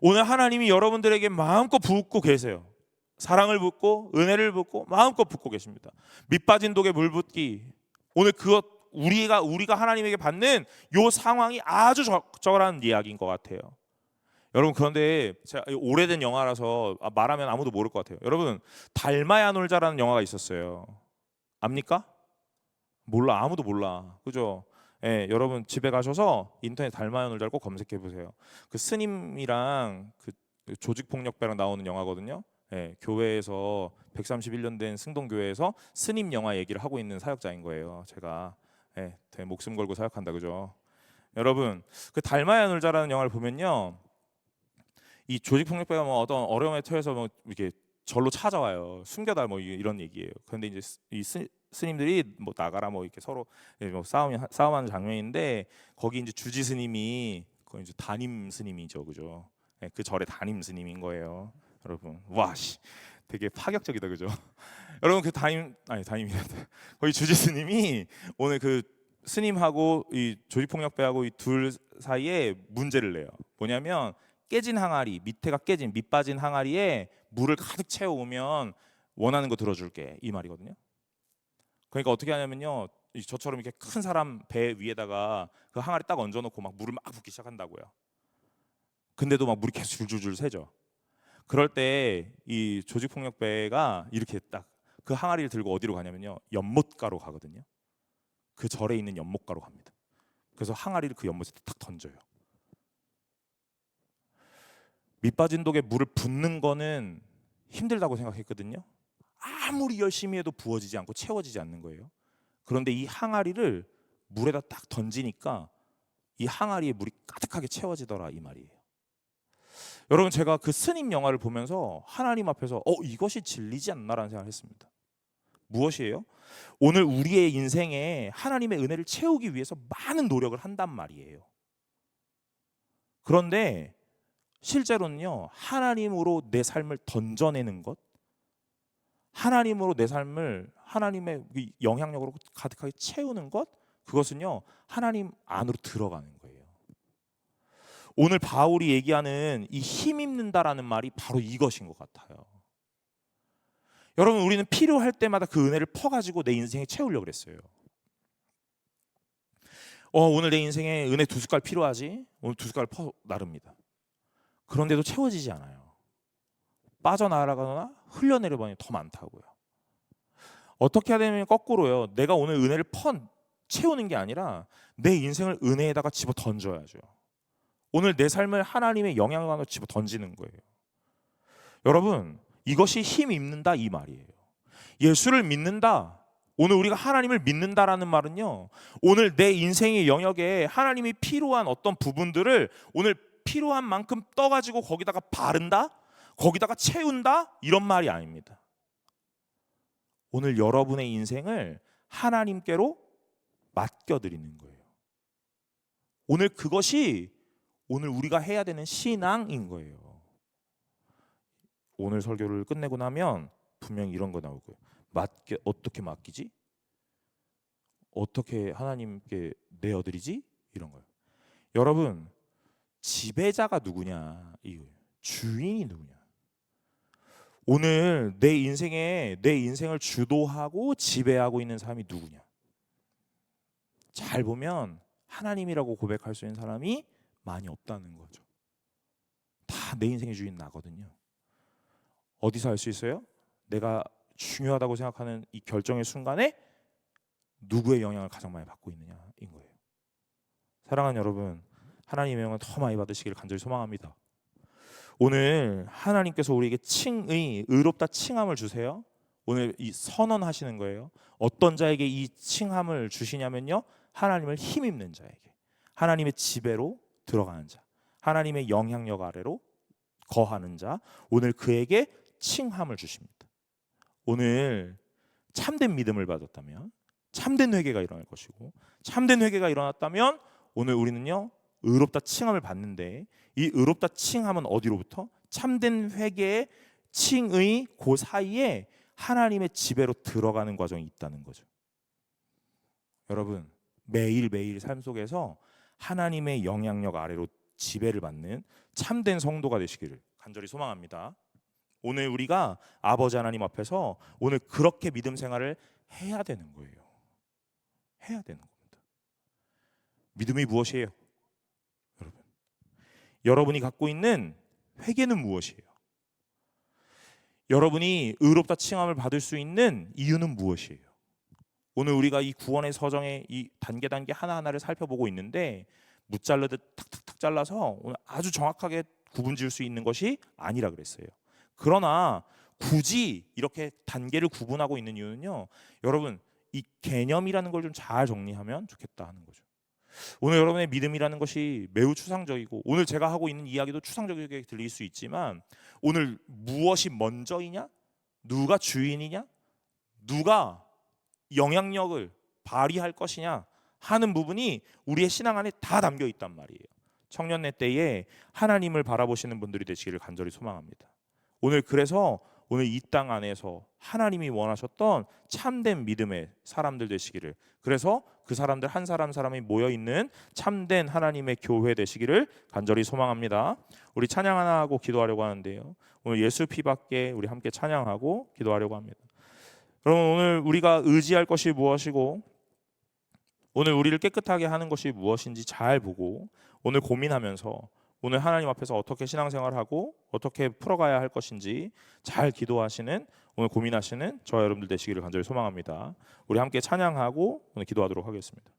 오늘 하나님이 여러분들에게 마음껏 붓고 계세요. 사랑을 붓고 은혜를 붓고 마음껏 붓고 계십니다. 밑빠진 독에 물 붓기. 오늘 그것 우리가 하나님에게 받는 요 상황이 아주 적절한 이야기인 것 같아요. 여러분 그런데 제가 오래된 영화라서 말하면 아무도 모를 것 같아요. 여러분 닮아야 놀자라는 영화가 있었어요. 압니까? 몰라, 아무도 몰라. 그죠? 예, 여러분 집에 가셔서 인터넷 닮아야 놀자를 꼭 검색해 보세요. 그 스님이랑 그 조직폭력배랑 나오는 영화거든요. 예, 교회에서 131년 된 승동교회에서 스님 영화 얘기를 하고 있는 사역자인 거예요. 제가 되게 목숨 걸고 사역한다, 그죠? 여러분 그 닮아야 놀자라는 영화를 보면요, 이 조직폭력배가 뭐 어떤 어려움에 처해서 뭐 이렇게 절로 찾아와요. 숨겨달 뭐 이런 얘기예요. 그런데 이제 이 스님들이 뭐 나가라 뭐 이렇게 서로 뭐 싸움하는 장면인데 거기 이제 주지 스님이 거기 이제 담임 스님이죠, 그죠? 그 절의 담임 스님인 거예요, 여러분. 와, 되게 파격적이다, 그죠? 여러분 그 담임이란다. 거기 주지 스님이 오늘 그 스님하고 이 조직폭력배하고 이 둘 사이에 문제를 내요. 뭐냐면 깨진 항아리, 밑에가 깨진 밑빠진 항아리에 물을 가득 채워오면 원하는 거 들어줄게 이 말이거든요. 그러니까 어떻게 하냐면요, 저처럼 이렇게 큰 사람 배 위에다가 그 항아리 딱 얹어놓고 막 물을 막 붓기 시작한다고요. 근데도 막 물이 계속 줄줄줄 새죠. 그럴 때 이 조직폭력배가 이렇게 딱 그 항아리를 들고 어디로 가냐면요, 연못가로 가거든요. 그 절에 있는 연못가로 갑니다. 그래서 항아리를 그 연못에 딱 던져요. 밑빠진 독에 물을 붓는 거는 힘들다고 생각했거든요. 아무리 열심히 해도 부어지지 않고 채워지지 않는 거예요. 그런데 이 항아리를 물에다 딱 던지니까 이 항아리에 물이 가득하게 채워지더라 이 말이에요. 여러분 제가 그 스님 영화를 보면서 하나님 앞에서 이것이 진리지 않나라는 생각을 했습니다. 무엇이에요? 오늘 우리의 인생에 하나님의 은혜를 채우기 위해서 많은 노력을 한단 말이에요. 그런데 실제로는요, 하나님으로 내 삶을 던져내는 것, 하나님으로 내 삶을 하나님의 영향력으로 가득하게 채우는 것, 그것은요 하나님 안으로 들어가는 거예요. 오늘 바울이 얘기하는 이 힘입는다라는 말이 바로 이것인 것 같아요. 여러분 우리는 필요할 때마다 그 은혜를 퍼가지고 내 인생에 채우려고 그랬어요. 오늘 내 인생에 은혜 2숟갈 필요하지? 오늘 2숟갈 퍼 나릅니다. 그런데도 채워지지 않아요. 빠져나가거나 흘려내려버리니 더 많다고요. 어떻게 해야 되면 거꾸로요. 내가 오늘 은혜를 채우는 게 아니라 내 인생을 은혜에다가 집어 던져야죠. 오늘 내 삶을 하나님의 영향으로 집어 던지는 거예요. 여러분, 이것이 힘 입는다 이 말이에요. 예수를 믿는다. 오늘 우리가 하나님을 믿는다라는 말은요, 오늘 내 인생의 영역에 하나님이 필요한 어떤 부분들을 오늘 필요한 만큼 떠가지고 거기다가 바른다? 거기다가 채운다? 이런 말이 아닙니다. 오늘 여러분의 인생을 하나님께로 맡겨드리는 거예요. 오늘 그것이 오늘 우리가 해야 되는 신앙인 거예요. 오늘 설교를 끝내고 나면 분명히 이런 거 나올 거예요. 어떻게 맡기지? 어떻게 하나님께 내어드리지? 이런 거예요. 여러분, 지배자가 누구냐 이거예요. 주인이 누구냐. 오늘 내 인생을 주도하고 지배하고 있는 사람이 누구냐. 잘 보면 하나님이라고 고백할 수 있는 사람이 많이 없다는 거죠. 다 내 인생의 주인 나거든요. 어디서 알 수 있어요? 내가 중요하다고 생각하는 이 결정의 순간에 누구의 영향을 가장 많이 받고 있느냐인 거예요. 사랑하는 여러분, 하나님의 영광을 더 많이 받으시기를 간절히 소망합니다. 오늘 하나님께서 우리에게 의롭다 칭함을 주세요. 오늘 이 선언하시는 거예요. 어떤 자에게 이 칭함을 주시냐면요, 하나님을 힘입는 자에게, 하나님의 지배로 들어가는 자, 하나님의 영향력 아래로 거하는 자, 오늘 그에게 칭함을 주십니다. 오늘 참된 믿음을 받았다면 참된 회개가 일어날 것이고, 참된 회개가 일어났다면 오늘 우리는요 의롭다 칭함을 받는데, 이 의롭다 칭함은 어디로부터? 참된 회개의 칭의 그 사이에 하나님의 지배로 들어가는 과정이 있다는 거죠. 여러분, 매일매일 삶 속에서 하나님의 영향력 아래로 지배를 받는 참된 성도가 되시기를 간절히 소망합니다. 오늘 우리가 아버지 하나님 앞에서 오늘 그렇게 믿음 생활을 해야 되는 거예요. 해야 되는 겁니다. 믿음이 무엇이에요? 여러분이 갖고 있는 회개는 무엇이에요? 여러분이 의롭다 칭함을 받을 수 있는 이유는 무엇이에요? 오늘 우리가 이 구원의 서정의 이 단계 하나하나를 살펴보고 있는데, 무잘르듯 탁탁탁 잘라서 오늘 아주 정확하게 구분 지을 수 있는 것이 아니라 그랬어요. 그러나 굳이 이렇게 단계를 구분하고 있는 이유는요, 여러분 이 개념이라는 걸 좀 잘 정리하면 좋겠다 하는 거죠. 오늘 여러분의 믿음이라는 것이 매우 추상적이고, 오늘 제가 하고 있는 이야기도 추상적이게 들릴 수 있지만, 오늘 무엇이 먼저이냐, 누가 주인이냐, 누가 영향력을 발휘할 것이냐 하는 부분이 우리의 신앙 안에 다 담겨 있단 말이에요. 청년네 때에 하나님을 바라보시는 분들이 되시기를 간절히 소망합니다. 오늘 그래서 오늘 이 땅 안에서 하나님이 원하셨던 참된 믿음의 사람들 되시기를, 그래서 그 사람들 한 사람 사람이 모여있는 참된 하나님의 교회 되시기를 간절히 소망합니다. 우리 찬양 하나 하고 기도하려고 하는데요, 오늘 예수 피밖에 우리 함께 찬양하고 기도하려고 합니다. 그럼 오늘 우리가 의지할 것이 무엇이고, 오늘 우리를 깨끗하게 하는 것이 무엇인지 잘 보고 오늘 고민하면서 오늘 하나님 앞에서 어떻게 신앙생활하고 어떻게 풀어가야 할 것인지 잘 기도하시는, 오늘 고민하시는 저와 여러분들 되시기를 간절히 소망합니다. 우리 함께 찬양하고 오늘 기도하도록 하겠습니다.